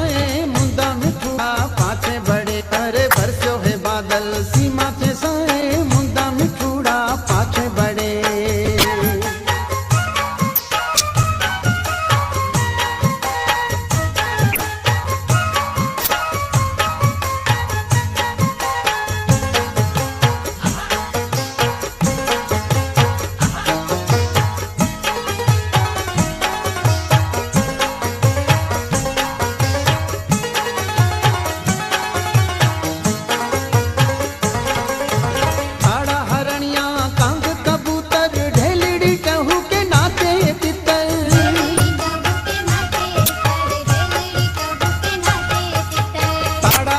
साए मुंदा मिठूड़ा पाछे बड़े अरे बरस्यो है बादल सीमा थे साए मुंदा मिठूड़ा पाछे बड़े ताड़ा